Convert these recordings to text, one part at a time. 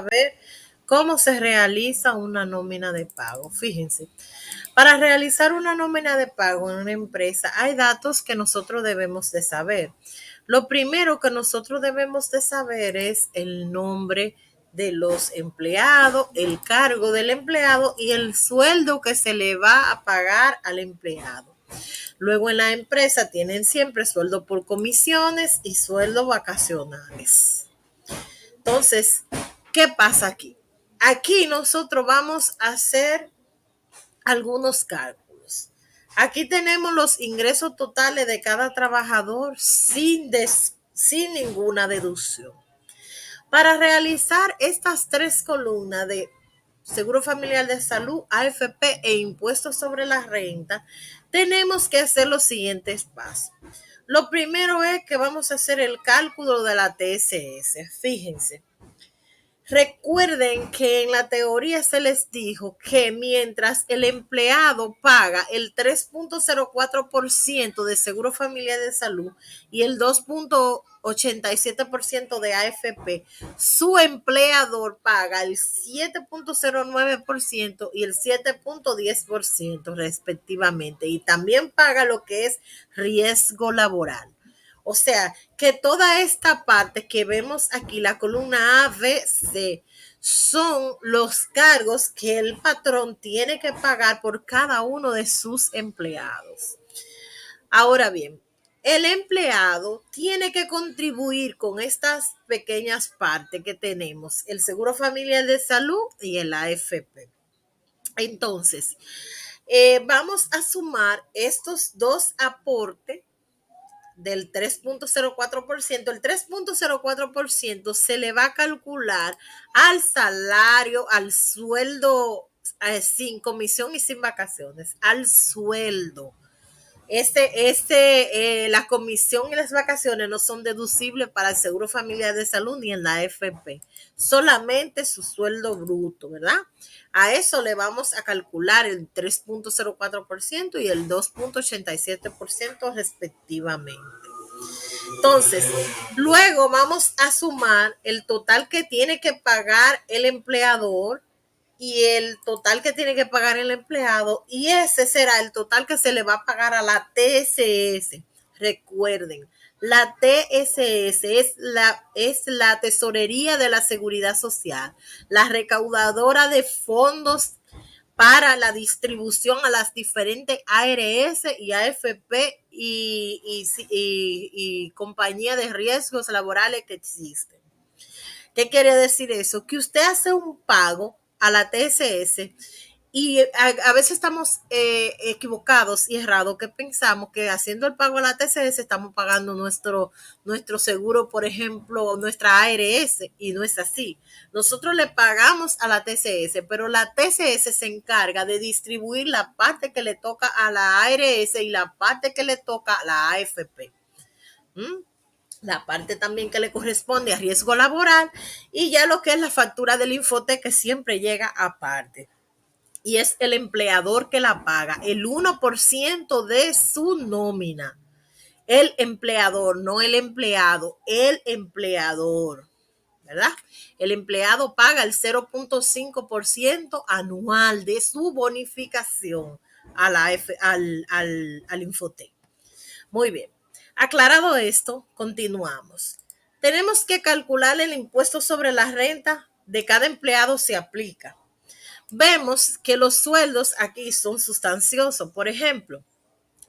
ver cómo se realiza una nómina de pago. Fíjense, para realizar una nómina de pago en una empresa hay datos que nosotros debemos de saber. Lo primero que nosotros debemos de saber es el nombre de los empleados, el cargo del empleado y el sueldo que se le va a pagar al empleado. Luego en la empresa tienen siempre sueldo por comisiones y sueldo vacacionales. Entonces, ¿qué pasa aquí? Aquí nosotros vamos a hacer algunos cálculos. Aquí tenemos los ingresos totales de cada trabajador sin ninguna deducción. Para realizar estas tres columnas de Seguro Familiar de Salud, AFP e impuestos sobre la renta, tenemos que hacer los siguientes pasos. Lo primero es que vamos a hacer el cálculo de la TSS. Fíjense, recuerden que en la teoría se les dijo que mientras el empleado paga el 3.04% de Seguro Familiar de Salud y el 2.87% de AFP, su empleador paga el 7.09% y el 7.10% respectivamente, y también paga lo que es riesgo laboral. O sea, que toda esta parte que vemos aquí, la columna A, B, C, son los cargos que el patrón tiene que pagar por cada uno de sus empleados. Ahora bien, el empleado tiene que contribuir con estas pequeñas partes que tenemos, el Seguro Familiar de Salud y el AFP. Entonces, vamos a sumar estos dos aportes del 3.04%. El 3.04% se le va a calcular al salario, al sueldo, sin comisión y sin vacaciones, al sueldo. La comisión y las vacaciones no son deducibles para el Seguro Familiar de Salud ni en la AFP, solamente su sueldo bruto, ¿verdad? A eso le vamos a calcular el 3.04% y el 2.87% respectivamente. Entonces, luego vamos a sumar el total que tiene que pagar el empleador y el total que tiene que pagar el empleado, y ese será el total que se le va a pagar a la TSS. Recuerden, la TSS es la Tesorería de la Seguridad Social, la recaudadora de fondos para la distribución a las diferentes ARS y AFP y compañía de riesgos laborales que existen. ¿Qué quiere decir eso? Que usted hace un pago a la TSS y a veces estamos equivocados y errados, que pensamos que haciendo el pago a la TCS estamos pagando nuestro seguro, por ejemplo, nuestra ARS, y no es así. Nosotros le pagamos a la TCS, pero la TCS se encarga de distribuir la parte que le toca a la ARS y la parte que le toca a la AFP. La parte también que le corresponde a riesgo laboral, y ya lo que es la factura del Infotec, que siempre llega aparte. Y es el empleador que la paga, el 1% de su nómina. El empleador, no el empleado, el empleador, ¿verdad? El empleado paga el 0.5% anual de su bonificación a al Infotec. Muy bien. Aclarado esto, continuamos. Tenemos que calcular el impuesto sobre la renta de cada empleado se aplica. Vemos que los sueldos aquí son sustanciosos. Por ejemplo,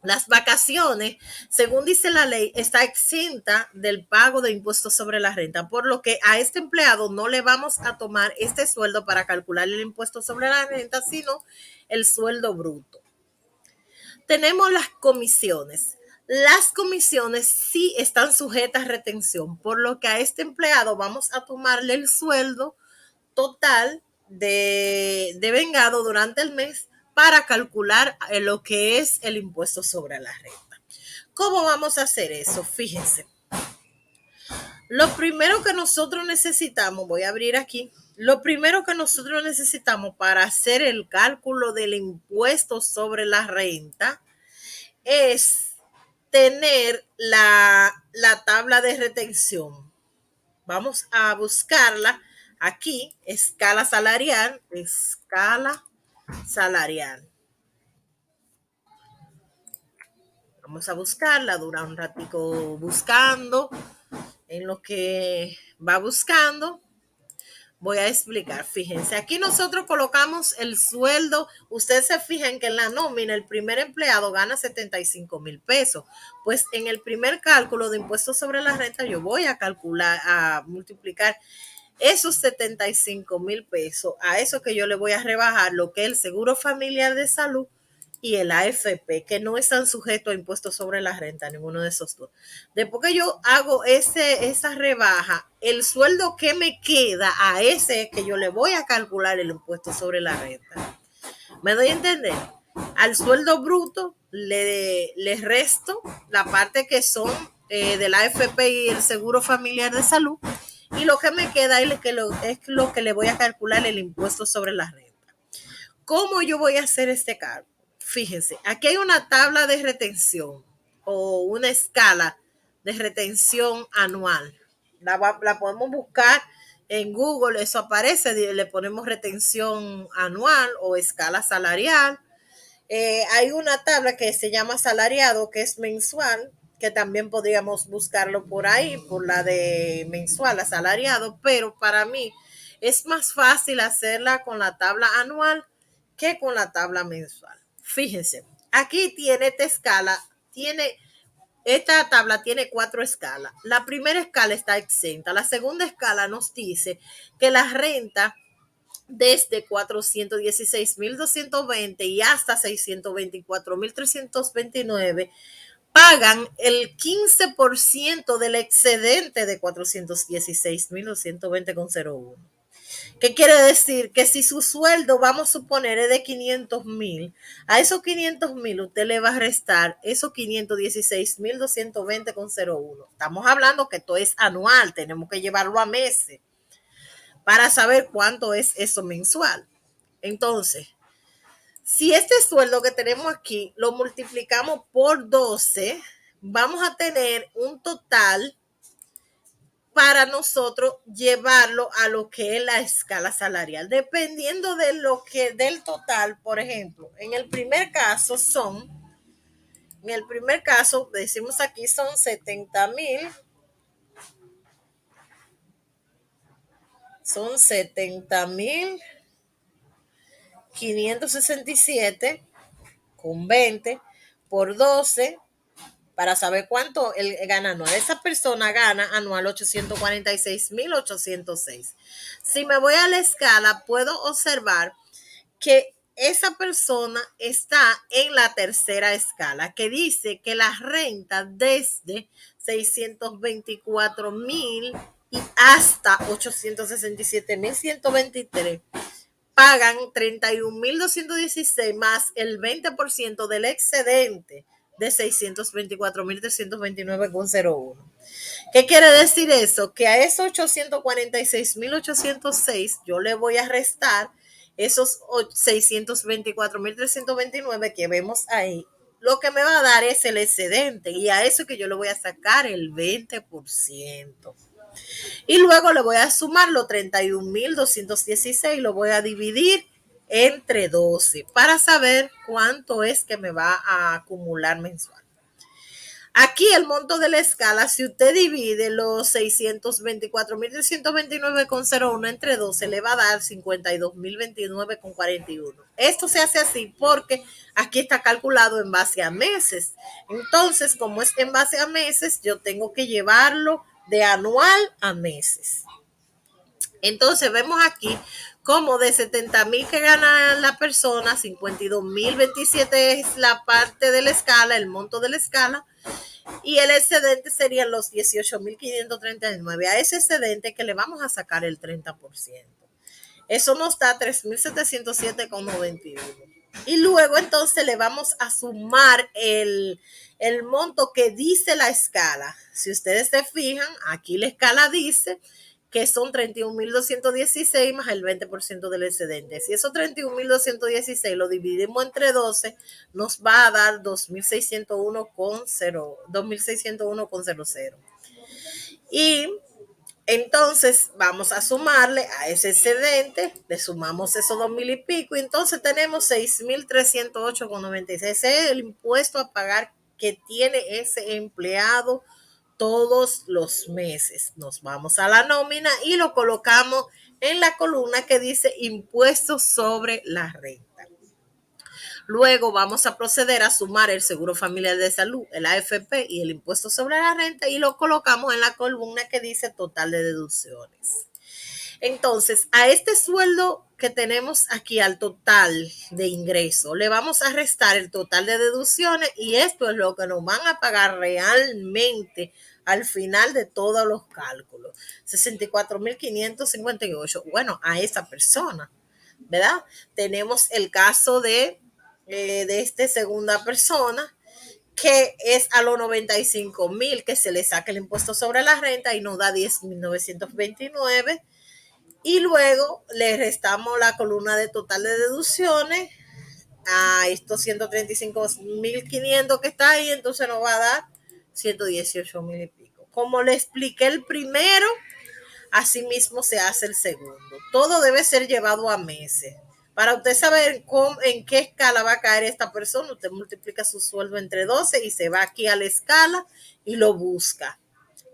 las vacaciones, según dice la ley, está exenta del pago de impuestos sobre la renta, por lo que a este empleado no le vamos a tomar este sueldo para calcular el impuesto sobre la renta, sino el sueldo bruto. Tenemos las comisiones. Las comisiones sí están sujetas a retención, por lo que a este empleado vamos a tomarle el sueldo total de vengado durante el mes para calcular lo que es el impuesto sobre la renta. ¿Cómo vamos a hacer eso? Fíjense. Lo primero que nosotros necesitamos, voy a abrir aquí, lo primero que nosotros necesitamos para hacer el cálculo del impuesto sobre la renta es tener la tabla de retención. Vamos a buscarla Aquí, escala salarial. Vamos a buscarla, dura un ratico buscando. En lo que va buscando, voy a explicar. Fíjense, aquí nosotros colocamos el sueldo. Ustedes se fijan que en la nómina el primer empleado gana 75,000 pesos. Pues en el primer cálculo de impuestos sobre la renta yo voy a calcular, a multiplicar esos 75,000 pesos a eso que yo le voy a rebajar lo que es el seguro familiar de salud y el AFP, que no están sujetos a impuestos sobre la renta, ninguno de esos dos. Después que yo hago esa rebaja, el sueldo que me queda a ese que yo le voy a calcular el impuesto sobre la renta. ¿Me doy a entender? Al sueldo bruto le resto la parte que son de la AFP y el seguro familiar de salud, y lo que me queda es lo que le voy a calcular el impuesto sobre la renta. ¿Cómo yo voy a hacer este cálculo? Fíjense, aquí hay una tabla de retención o una escala de retención anual. La podemos buscar en Google, eso aparece, le ponemos retención anual o escala salarial. Hay una tabla que se llama salariado, que es mensual, que también podríamos buscarlo por ahí, por la de mensual, asalariado, pero para mí es más fácil hacerla con la tabla anual que con la tabla mensual. Fíjense, aquí tiene esta escala, esta tabla tiene 4 escalas. La primera escala está exenta. La segunda escala nos dice que la renta desde 416,220 y hasta 624,329 pagan el 15% del excedente de 416,220,01. ¿Qué quiere decir? Que si su sueldo, vamos a suponer, es de 500,000, a esos 500,000 usted le va a restar esos 516,220,01. Estamos hablando que esto es anual, tenemos que llevarlo a meses para saber cuánto es eso mensual. Entonces, si este sueldo que tenemos aquí lo multiplicamos por 12, vamos a tener un total para nosotros llevarlo a lo que es la escala salarial, dependiendo de lo que del total. Por ejemplo, en el primer caso, decimos aquí son 70,000, son 70,567 con 20 por 12 para saber cuánto él gana anual. Esa persona gana anual 846,806. Si me voy a la escala, puedo observar que esa persona está en la tercera escala, que dice que la renta desde 624,000 y hasta 867,123 pagan 31,216 más el 20% del excedente de 624,329,01. ¿Qué quiere decir eso? Que a esos 846,806 yo le voy a restar esos 624,329 que vemos ahí. Lo que me va a dar es el excedente, y a eso que yo le voy a sacar el 20%. Y luego le voy a sumar los 31,216, lo voy a dividir entre 12 para saber cuánto es que me va a acumular mensual. Aquí el monto de la escala, si usted divide los 624,329,01 entre 12, le va a dar 52,029,41. Esto se hace así porque aquí está calculado en base a meses. Entonces, como es en base a meses, yo tengo que llevarlo de anual a meses. Entonces vemos aquí como de 70,000 que gana la persona, 52,027 es la parte de la escala, el monto de la escala, y el excedente serían los 18,539. A ese excedente que le vamos a sacar el 30%. Eso nos da 3,707,91. Y luego entonces le vamos a sumar el monto que dice la escala. Si ustedes se fijan, aquí la escala dice que son 31,216 más el 20% del excedente. Si esos 31,216 lo dividimos entre 12, nos va a dar 2,601,00. Y Entonces vamos a sumarle a ese excedente, le sumamos esos 2,000 y pico, y entonces tenemos 6,308,96. Ese es el impuesto a pagar que tiene ese empleado todos los meses. Nos vamos a la nómina y lo colocamos en la columna que dice impuestos sobre la renta. Luego vamos a proceder a sumar el Seguro Familiar de Salud, el AFP y el impuesto sobre la renta, y lo colocamos en la columna que dice total de deducciones. Entonces, a este sueldo que tenemos aquí, al total de ingreso, le vamos a restar el total de deducciones, y esto es lo que nos van a pagar realmente al final de todos los cálculos. 64,558. Bueno, a esa persona, ¿verdad? Tenemos el caso de esta segunda persona, que es a los 95,000 que se le saca el impuesto sobre la renta y nos da 10,929. Y luego le restamos la columna de total de deducciones a estos 135,500 que está ahí, entonces nos va a dar 118,000 y pico. Como le expliqué el primero, así mismo se hace el segundo. Todo debe ser llevado a meses. Para usted saber en qué escala va a caer esta persona, usted multiplica su sueldo entre 12 y se va aquí a la escala y lo busca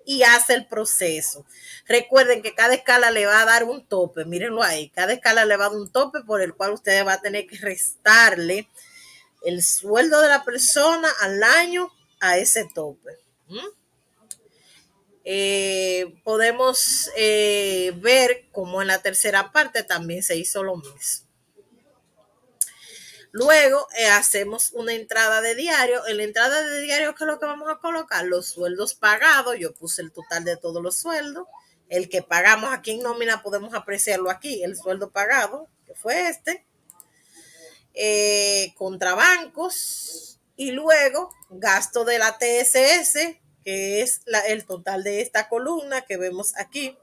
y hace el proceso. Recuerden que cada escala le va a dar un tope, mírenlo ahí, cada escala le va a dar un tope por el cual usted va a tener que restarle el sueldo de la persona al año a ese tope. Podemos ver como en la tercera parte también se hizo lo mismo. Luego hacemos una entrada de diario. En la entrada de diario, ¿qué es lo que vamos a colocar? Los sueldos pagados. Yo puse el total de todos los sueldos. El que pagamos aquí en nómina podemos apreciarlo aquí. El sueldo pagado, que fue este. Contra bancos. Y luego gasto de la TSS, que es el total de esta columna que vemos aquí.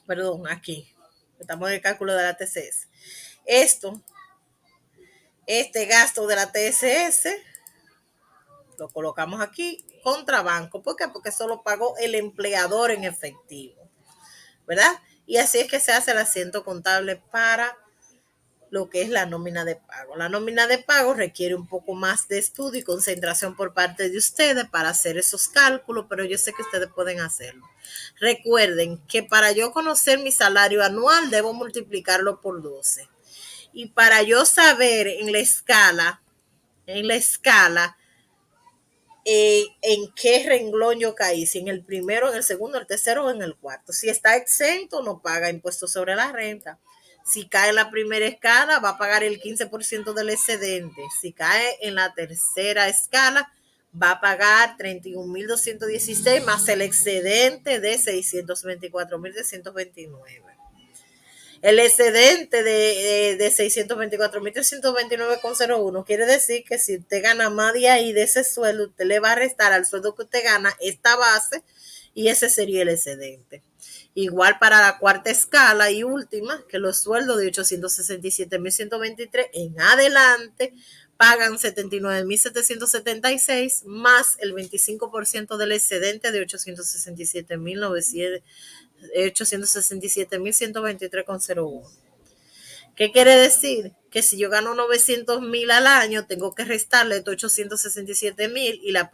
Perdón, aquí. Estamos en el cálculo de la TSS. Este gasto de la TSS lo colocamos aquí contra banco. ¿Por qué? Porque eso lo pagó el empleador en efectivo, ¿verdad? Y así es que se hace el asiento contable para lo que es la nómina de pago. La nómina de pago requiere un poco más de estudio y concentración por parte de ustedes para hacer esos cálculos, pero yo sé que ustedes pueden hacerlo. Recuerden que para yo conocer mi salario anual debo multiplicarlo por 12. Y para yo saber en la escala, en qué renglón yo caí, si en el primero, en el segundo, el tercero o en el cuarto. Si está exento, no paga impuestos sobre la renta. Si cae en la primera escala, va a pagar el 15% del excedente. Si cae en la tercera escala, va a pagar 31,216 más el excedente de 624,329. El excedente de 624,329,01 quiere decir que si usted gana más de ahí, de ese sueldo, usted le va a restar al sueldo que usted gana esta base, y ese sería el excedente. Igual para la cuarta escala y última, que los sueldos de 867,123 en adelante pagan 79,776 más el 25% del excedente de 867,123,01. ¿Qué quiere decir? Que si yo gano 900,000 al año, tengo que restarle 867,000, y la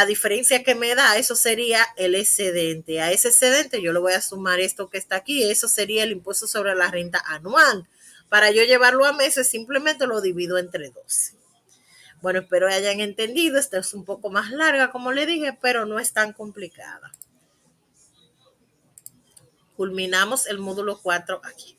diferencia que me da, eso sería el excedente. A ese excedente yo le voy a sumar esto que está aquí, eso sería el impuesto sobre la renta anual. Para yo llevarlo a meses, simplemente lo divido entre 12. Bueno, espero hayan entendido. Esta es un poco más larga, como le dije, pero no es tan complicada. Culminamos el módulo 4 aquí.